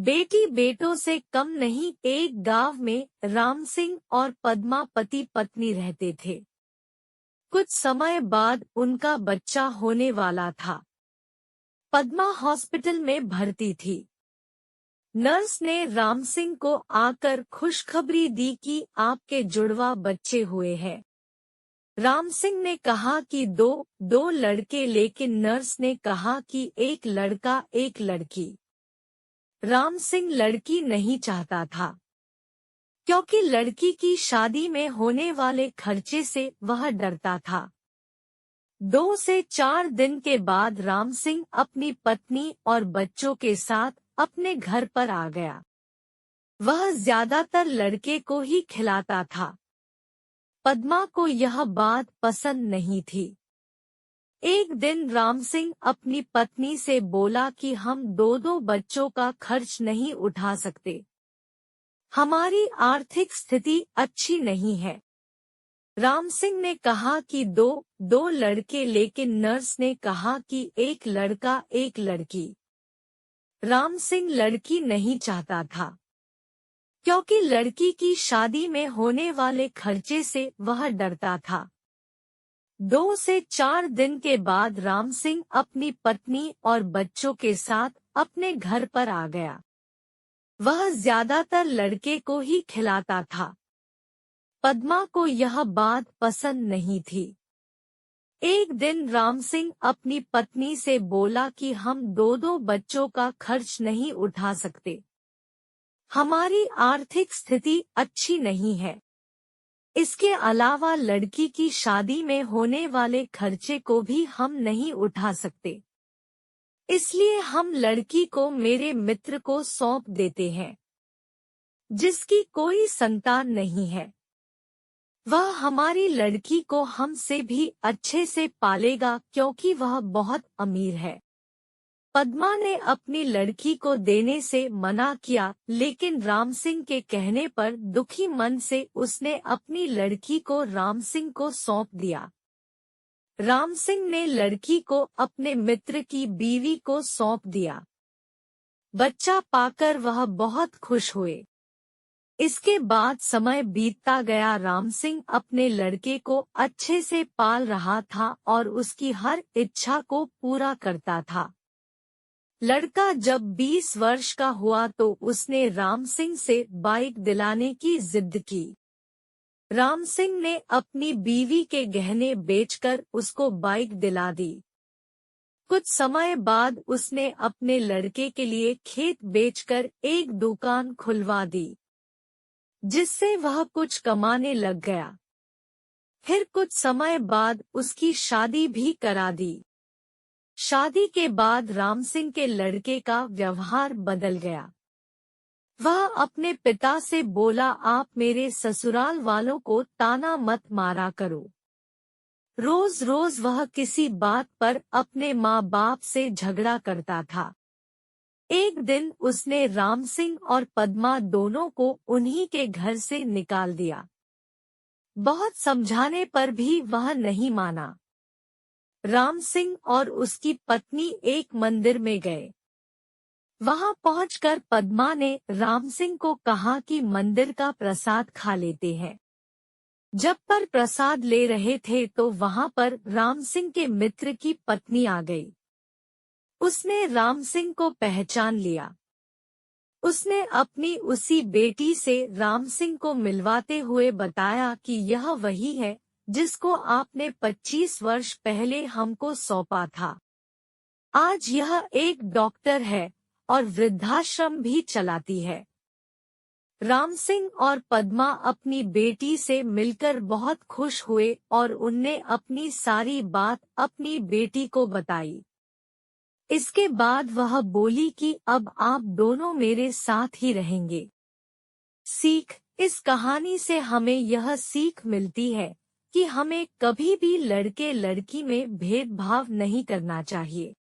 बेटी बेटों से कम नहीं। एक गांव में राम सिंह और पद्मा पति पत्नी रहते थे। कुछ समय बाद उनका बच्चा होने वाला था। पद्मा हॉस्पिटल में भर्ती थी। नर्स ने राम सिंह को आकर खुशखबरी दी कि आपके जुड़वा बच्चे हुए हैं। राम सिंह ने कहा कि दो लड़के, लेकिन नर्स ने कहा कि एक लड़का एक लड़की। राम सिंह लड़की नहीं चाहता था, क्योंकि लड़की की शादी में होने वाले खर्चे से वह डरता था। 2 से 4 दिन के बाद राम सिंह अपनी पत्नी और बच्चों के साथ अपने घर पर आ गया। वह ज्यादातर लड़के को ही खिलाता था। पद्मा को यह बात पसंद नहीं थी। एक दिन राम सिंह अपनी पत्नी से बोला कि हम दो बच्चों का खर्च नहीं उठा सकते। हमारी आर्थिक स्थिति अच्छी नहीं है। राम सिंह ने कहा कि दो लड़के, लेकिन नर्स ने कहा कि एक लड़का एक लड़की। राम सिंह लड़की नहीं चाहता था, क्योंकि लड़की की शादी में होने वाले खर्चे से वह डरता था। 2 से 4 दिन के बाद राम सिंह अपनी पत्नी और बच्चों के साथ अपने घर पर आ गया। वह ज्यादातर लड़के को ही खिलाता था। पद्मा को यह बात पसंद नहीं थी। एक दिन राम सिंह अपनी पत्नी से बोला कि हम दो बच्चों का खर्च नहीं उठा सकते। हमारी आर्थिक स्थिति अच्छी नहीं है। इसके अलावा लड़की की शादी में होने वाले खर्चे को भी हम नहीं उठा सकते। इसलिए हम लड़की को मेरे मित्र को सौंप देते हैं, जिसकी कोई संतान नहीं है। वह हमारी लड़की को हमसे भी अच्छे से पालेगा, क्योंकि वह बहुत अमीर है। पद्मा ने अपनी लड़की को देने से मना किया, लेकिन राम सिंह के कहने पर दुखी मन से उसने अपनी लड़की को राम सिंह को सौंप दिया। राम सिंह ने लड़की को अपने मित्र की बीवी को सौंप दिया। बच्चा पाकर वह बहुत खुश हुए। इसके बाद समय बीतता गया। राम सिंह अपने लड़के को अच्छे से पाल रहा था और उसकी हर इच्छा को पूरा करता था। लड़का जब 20 वर्ष का हुआ तो उसने राम सिंह से बाइक दिलाने की जिद की। राम सिंह ने अपनी बीवी के गहने बेचकर उसको बाइक दिला दी। कुछ समय बाद उसने अपने लड़के के लिए खेत बेचकर एक दुकान खुलवा दी, जिससे वह कुछ कमाने लग गया। फिर कुछ समय बाद उसकी शादी भी करा दी। शादी के बाद राम सिंह के लड़के का व्यवहार बदल गया। वह अपने पिता से बोला, आप मेरे ससुराल वालों को ताना मत मारा करो। रोज रोज वह किसी बात पर अपने माँ बाप से झगड़ा करता था। एक दिन उसने राम सिंह और पद्मा दोनों को उन्हीं के घर से निकाल दिया। बहुत समझाने पर भी वह नहीं माना। राम सिंह और उसकी पत्नी एक मंदिर में गए। वहां पहुंचकर पद्मा ने राम सिंह को कहा कि मंदिर का प्रसाद खा लेते हैं। जब पर प्रसाद ले रहे थे तो वहां पर राम सिंह के मित्र की पत्नी आ गई। उसने राम सिंह को पहचान लिया। उसने अपनी उसी बेटी से राम सिंह को मिलवाते हुए बताया कि यह वही है जिसको आपने 25 वर्ष पहले हमको सौंपा था। आज यह एक डॉक्टर है और वृद्धाश्रम भी चलाती है। राम सिंह और पद्मा अपनी बेटी से मिलकर बहुत खुश हुए और उनने अपनी सारी बात अपनी बेटी को बताई। इसके बाद वह बोली कि अब आप दोनों मेरे साथ ही रहेंगे। सीख: इस कहानी से हमें यह सीख मिलती है कि हमें कभी भी लड़के लड़की में भेदभाव नहीं करना चाहिए।